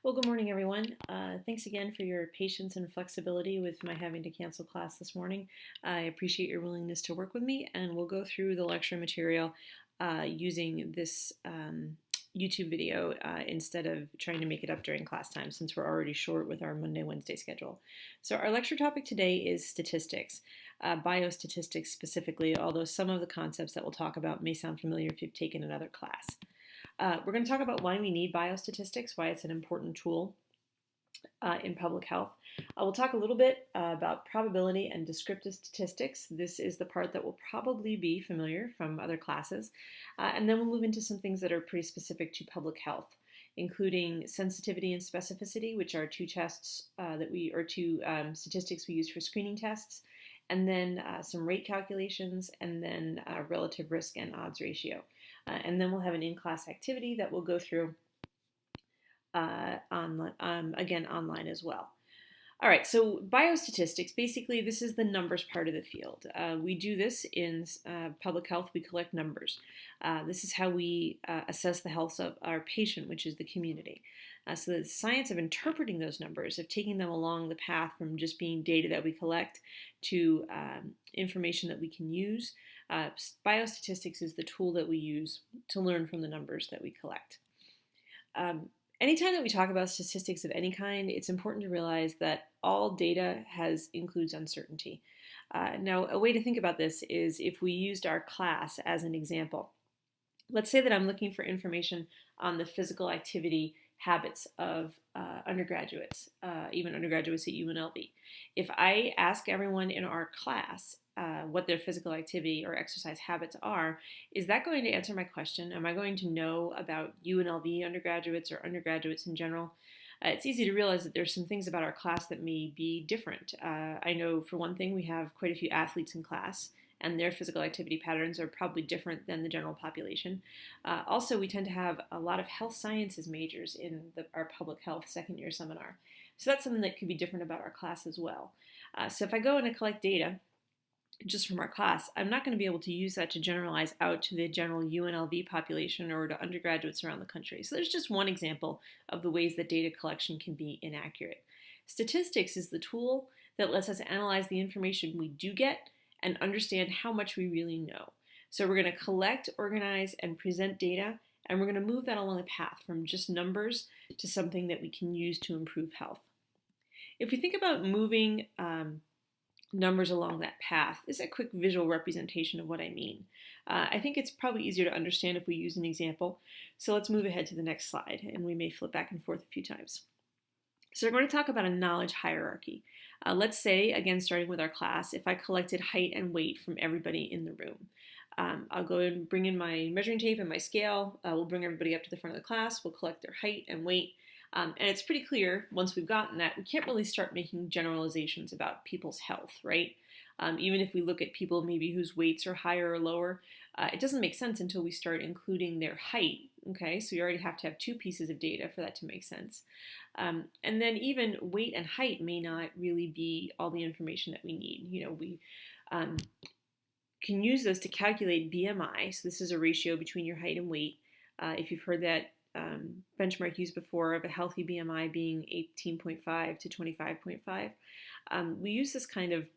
Well, good morning, everyone. Thanks again for your patience and flexibility with my having to cancel class this morning. I appreciate your willingness to work with me, and we'll go through the lecture material using this YouTube video instead of trying to make it up during class time since we're already short with our Monday-Wednesday schedule. So our lecture topic today is statistics, biostatistics specifically, although some of the concepts that we'll talk about may sound familiar if you've taken another class. We're going to talk about why we need biostatistics, why it's an important tool in public health. We'll talk a little bit about probability and descriptive statistics. This is the part that will probably be familiar from other classes. And then we'll move into some things that are pretty specific to public health, including sensitivity and specificity, which are two statistics we use for screening tests, and then some rate calculations, and then relative risk and odds ratio. And then we'll have an in-class activity that we'll go through again online as well. All right, so biostatistics, basically this is the numbers part of the field. We do this in public health, we collect numbers. This is how we assess the health of our patient, which is the community. So the science of interpreting those numbers, of taking them along the path from just being data that we collect to information that we can use. Biostatistics is the tool that we use to learn from the numbers that we collect. Anytime that we talk about statistics of any kind, it's important to realize that all data includes uncertainty. Now, a way to think about this is if we used our class as an example. Let's say that I'm looking for information on the physical activity habits of undergraduates, even undergraduates at UNLV. If I ask everyone in our class what their physical activity or exercise habits are, is that going to answer my question? Am I going to know about UNLV undergraduates or undergraduates in general? It's easy to realize that there's some things about our class that may be different. I know for one thing we have quite a few athletes in class, and their physical activity patterns are probably different than the general population. Also, we tend to have a lot of health sciences majors in our public health second year seminar. So that's something that could be different about our class as well. So if I go and I collect data just from our class, I'm not going to be able to use that to generalize out to the general UNLV population or to undergraduates around the country. So there's just one example of the ways that data collection can be inaccurate. Statistics is the tool that lets us analyze the information we do get and understand how much we really know. So we're going to collect, organize, and present data, and we're going to move that along a path from just numbers to something that we can use to improve health. If we think about moving numbers along that path, this is a quick visual representation of what I mean. I think it's probably easier to understand if we use an example. So let's move ahead to the next slide, and we may flip back and forth a few times. So we're going to talk about a knowledge hierarchy. Let's say, again, starting with our class, if I collected height and weight from everybody in the room. I'll go and bring in my measuring tape and my scale. We'll bring everybody up to the front of the class. We'll collect their height and weight. And it's pretty clear, once we've gotten that, we can't really start making generalizations about people's health, right? Even if we look at people maybe whose weights are higher or lower, it doesn't make sense until we start including their height, okay? So you already have to have two pieces of data for that to make sense. And then even weight and height may not really be all the information that we need. You know, we can use those to calculate BMI. So this is a ratio between your height and weight. If you've heard that benchmark used before of a healthy BMI being 18.5 to 25.5. We use this kind of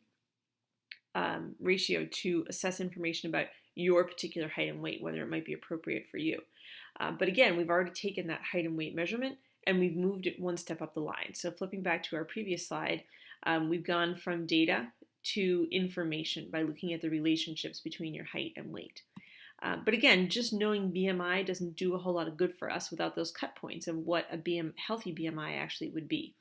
ratio to assess information about your particular height and weight, whether it might be appropriate for you. But again, we've already taken that height and weight measurement and we've moved it one step up the line. So flipping back to our previous slide, we've gone from data to information by looking at the relationships between your height and weight. But again, just knowing BMI doesn't do a whole lot of good for us without those cut points of what a healthy BMI actually would be.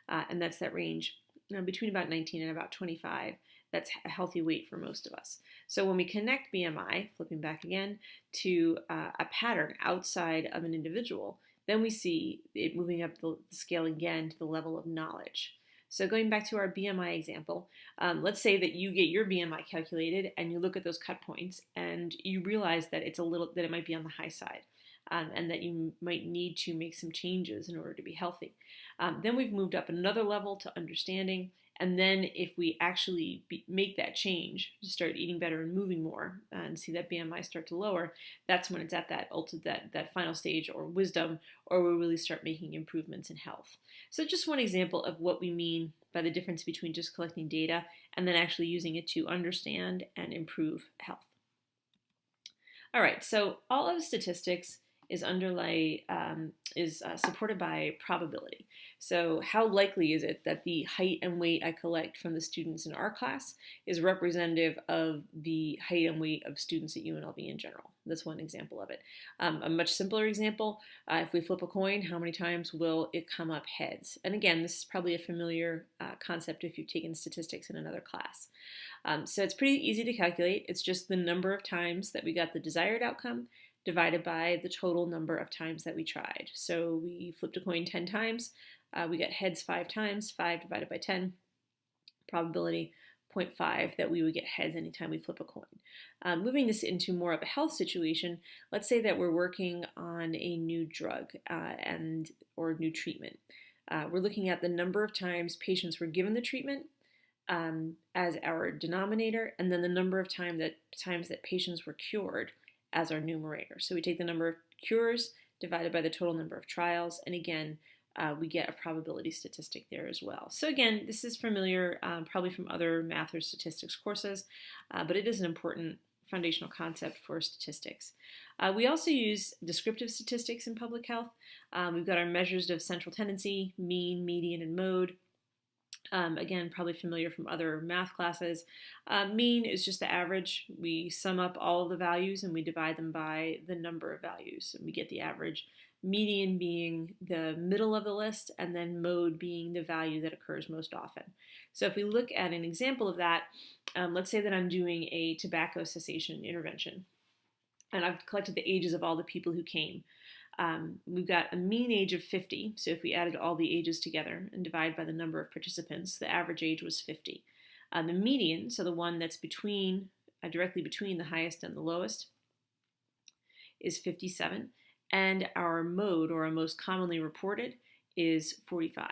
And that's that range between about 19 and about 25. That's a healthy weight for most of us. So when we connect BMI, flipping back again, to a pattern outside of an individual, then we see it moving up the scale again to the level of knowledge. So going back to our BMI example, let's say that you get your BMI calculated and you look at those cut points and you realize that it might be on the high side. and that you might need to make some changes in order to be healthy. Then we've moved up another level to understanding. And then if we actually make that change, start eating better and moving more, and see that BMI start to lower, that's when it's at that final stage, or wisdom, or we really start making improvements in health. So just one example of what we mean by the difference between just collecting data and then actually using it to understand and improve health. All right, so all of statistics is supported by probability. So how likely is it that the height and weight I collect from the students in our class is representative of the height and weight of students at UNLV in general? That's one example of it. A much simpler example, if we flip a coin, how many times will it come up heads? And again, this is probably a familiar concept if you've taken statistics in another class. So it's pretty easy to calculate. It's just the number of times that we got the desired outcome divided by the total number of times that we tried. So we flipped a coin 10 times. We got heads 5 times. 5 divided by 10. Probability 0.5 that we would get heads anytime we flip a coin. Moving this into more of a health situation, let's say that we're working on a new drug or new treatment. We're looking at the number of times patients were given the treatment as our denominator, and then the number of times that patients were cured as our numerator. So we take the number of cures divided by the total number of trials, and again, we get a probability statistic there as well. So again, this is familiar probably from other math or statistics courses, but it is an important foundational concept for statistics. We also use descriptive statistics in public health. We've got our measures of central tendency, mean, median, and mode. Again, probably familiar from other math classes. Mean is just the average. We sum up all of the values and we divide them by the number of values, and we get the average. Median being the middle of the list, and then mode being the value that occurs most often. So if we look at an example of that, let's say that I'm doing a tobacco cessation intervention, and I've collected the ages of all the people who came. We've got a mean age of 50, so if we added all the ages together and divide by the number of participants, the average age was 50. The median, so the one that's directly between the highest and the lowest, is 57, and our mode, or our most commonly reported, is 45.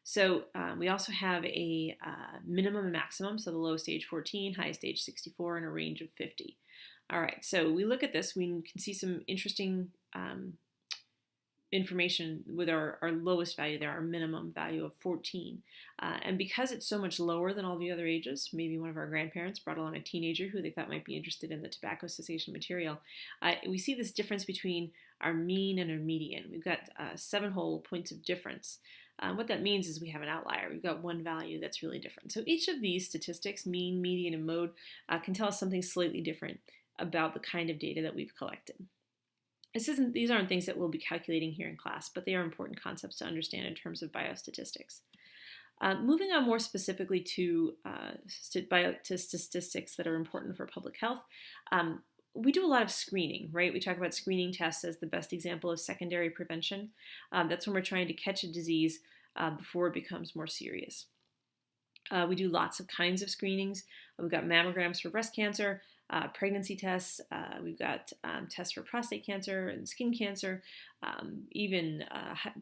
So we also have a minimum and maximum, so the lowest age 14, highest age 64, and a range of 50. All right, so we look at this, we can see some interesting information with our lowest value there, our minimum value of 14. And because it's so much lower than all the other ages, maybe one of our grandparents brought along a teenager who they thought might be interested in the tobacco cessation material, we see this difference between our mean and our median. We've got 7 whole points of difference. What that means is we have an outlier. We've got one value that's really different. So each of these statistics, mean, median, and mode, can tell us something slightly different about the kind of data that we've collected. These aren't things that we'll be calculating here in class, but they are important concepts to understand in terms of biostatistics. Moving on more specifically to statistics that are important for public health, we do a lot of screening, right? We talk about screening tests as the best example of secondary prevention. That's when we're trying to catch a disease before it becomes more serious. We do lots of kinds of screenings. We've got mammograms for breast cancer, pregnancy tests, we've got tests for prostate cancer and skin cancer, even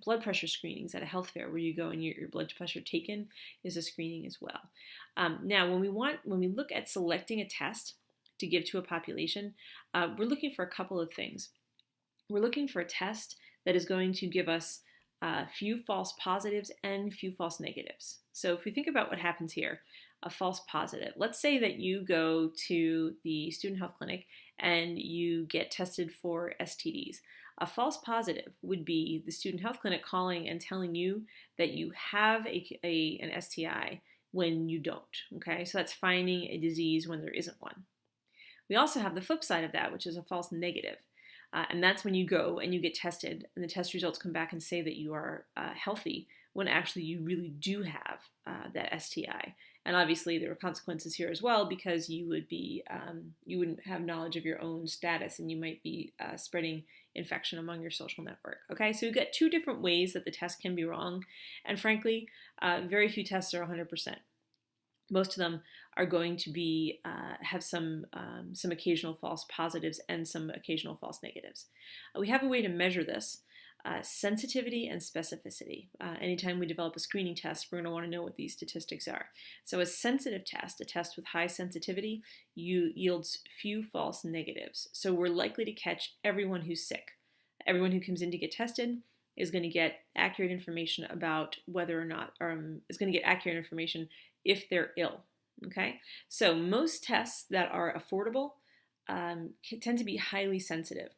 blood pressure screenings at a health fair where you go and your blood pressure taken is a screening as well. Now, when we look at selecting a test to give to a population, we're looking for a couple of things. We're looking for a test that is going to give us few false positives and few false negatives. So if we think about what happens here, a false positive. Let's say that you go to the student health clinic and you get tested for STDs. A false positive would be the student health clinic calling and telling you that you have an STI when you don't. Okay, so that's finding a disease when there isn't one. We also have the flip side of that, which is a false negative. And that's when you go and you get tested and the test results come back and say that you are healthy when actually you really do have that STI. And obviously there are consequences here as well because you wouldn't have knowledge of your own status and you might be spreading infection among your social network. Okay, so we've got 2 different ways that the test can be wrong. And frankly, very few tests are 100%. Most of them are going to be have some occasional false positives and some occasional false negatives. We have a way to measure this. Sensitivity and specificity. Anytime we develop a screening test, we're going to want to know what these statistics are. So a sensitive test, a test with high sensitivity, yields few false negatives. So we're likely to catch everyone who's sick. Everyone who comes in to get tested is going to get accurate information about whether or not, is going to get accurate information if they're ill. Okay, so most tests that are affordable tend to be highly sensitive.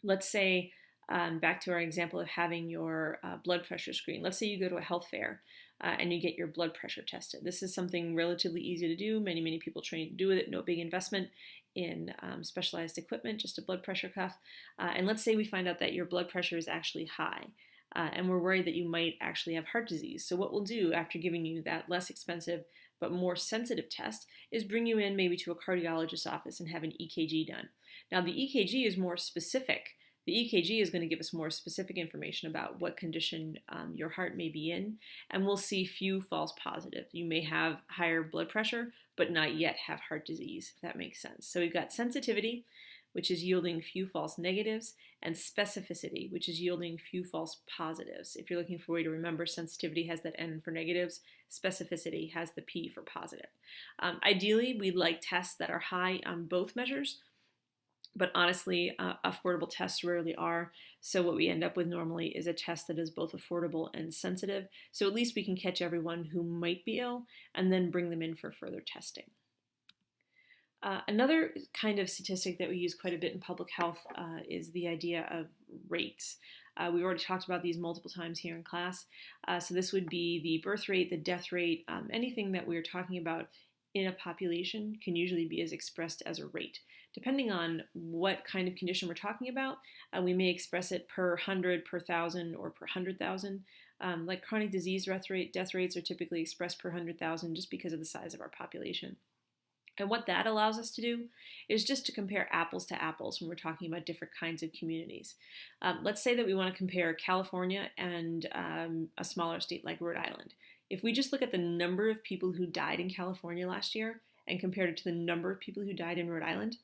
Let's say, back to our example of having your blood pressure screen. Let's say you go to a health fair and you get your blood pressure tested. This is something relatively easy to do. Many people train to do it. No big investment in specialized equipment, just a blood pressure cuff. And let's say we find out that your blood pressure is actually high. And we're worried that you might actually have heart disease. So what we'll do after giving you that less expensive but more sensitive test is bring you in maybe to a cardiologist's office and have an EKG done. Now the EKG is more specific. The EKG is going to give us more specific information about what condition your heart may be in, and we'll see few false positives. You may have higher blood pressure, but not yet have heart disease, if that makes sense. So we've got sensitivity, which is yielding few false negatives, and specificity, which is yielding few false positives. If you're looking for a way to remember, sensitivity has that N for negatives, specificity has the P for positive. Ideally, we'd like tests that are high on both measures, but honestly, affordable tests rarely are. So what we end up with normally is a test that is both affordable and sensitive. So at least we can catch everyone who might be ill and then bring them in for further testing. Another kind of statistic that we use quite a bit in public health is the idea of rates. We've already talked about these multiple times here in class. So this would be the birth rate, the death rate, anything that we're talking about in a population can usually be expressed as a rate. Depending on what kind of condition we're talking about, we may express it per 100, per 1,000, or per 100,000. Like chronic disease death rates are typically expressed per 100,000 just because of the size of our population. And what that allows us to do is just to compare apples to apples when we're talking about different kinds of communities. Let's say that we want to compare California and a smaller state like Rhode Island. If we just look at the number of people who died in California last year and compared it to the number of people who died in Rhode Island,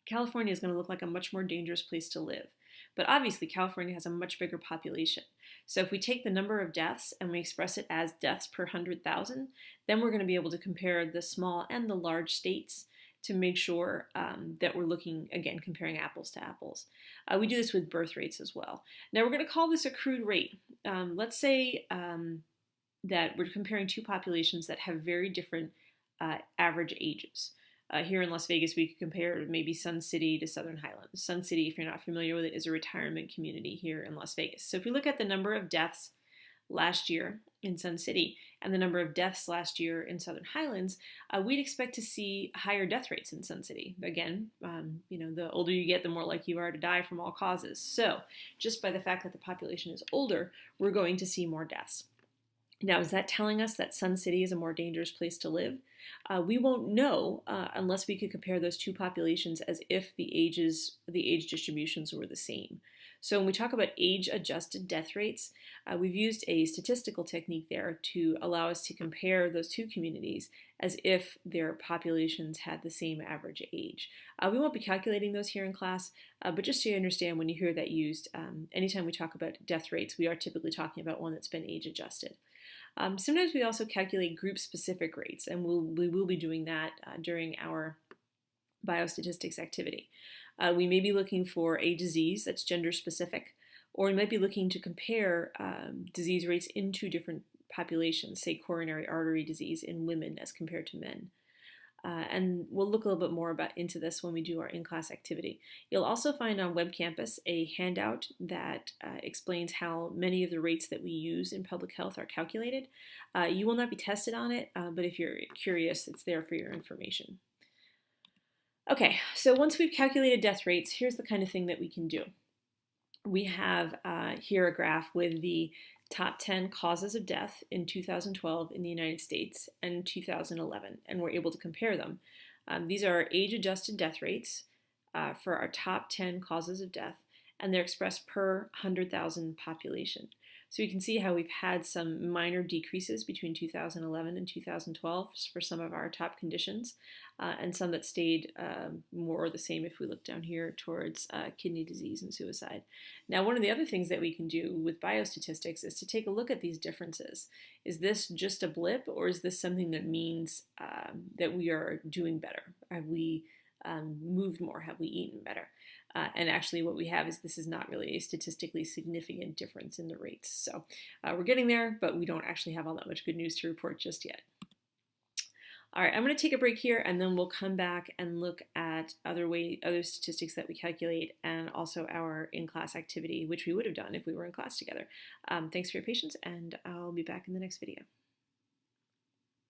California is going to look like a much more dangerous place to live. But obviously, California has a much bigger population. So if we take the number of deaths and we express it as deaths per 100,000, then we're going to be able to compare the small and the large states to make sure that we're looking, again, comparing apples to apples. We do this with birth rates as well. Now we're going to call this a crude rate. Let's say that we're comparing two populations that have very different average ages. Here in Las Vegas, we could compare maybe Sun City to Southern Highlands. Sun City, if you're not familiar with it, is a retirement community here in Las Vegas. So if we look at the number of deaths last year in Sun City and the number of deaths last year in Southern Highlands, we'd expect to see higher death rates in Sun City. Again, the older you get, the more likely you are to die from all causes. So just by the fact that the population is older, we're going to see more deaths. Now, is that telling us that Sun City is a more dangerous place to live? We won't know unless we could compare those two populations as if the age distributions were the same. So when we talk about age-adjusted death rates, we've used a statistical technique there to allow us to compare those two communities as if their populations had the same average age. We won't be calculating those here in class, but just so you understand, when you hear that used, anytime we talk about death rates, we are typically talking about one that's been age-adjusted. Sometimes we also calculate group-specific rates, and we will be doing that during our biostatistics activity. We may be looking for a disease that's gender-specific, or we might be looking to compare disease rates in two different populations, say coronary artery disease in women as compared to men. And we'll look a little bit more into this when we do our in-class activity. You'll also find on Web Campus a handout that explains how many of the rates that we use in public health are calculated. You will not be tested on it, but if you're curious, it's there for your information. Okay, so once we've calculated death rates, here's the kind of thing that we can do. We have here a graph with the top 10 causes of death in 2012 in the United States and 2011, and we're able to compare them. These are age-adjusted death rates for our top 10 causes of death, and they're expressed per 100,000 population. So we can see how we've had some minor decreases between 2011 and 2012 for some of our top conditions, and some that stayed more the same if we look down here towards kidney disease and suicide. Now, one of the other things that we can do with biostatistics is to take a look at these differences. Is this just a blip, or is this something that means that we are doing better? Have we moved more? Have we eaten better? And actually what we have is this is not really a statistically significant difference in the rates. So we're getting there, but we don't actually have all that much good news to report just yet. All right, I'm going to take a break here, and then we'll come back and look at other statistics that we calculate, and also our in-class activity, which we would have done if we were in class together. Thanks for your patience, and I'll be back in the next video.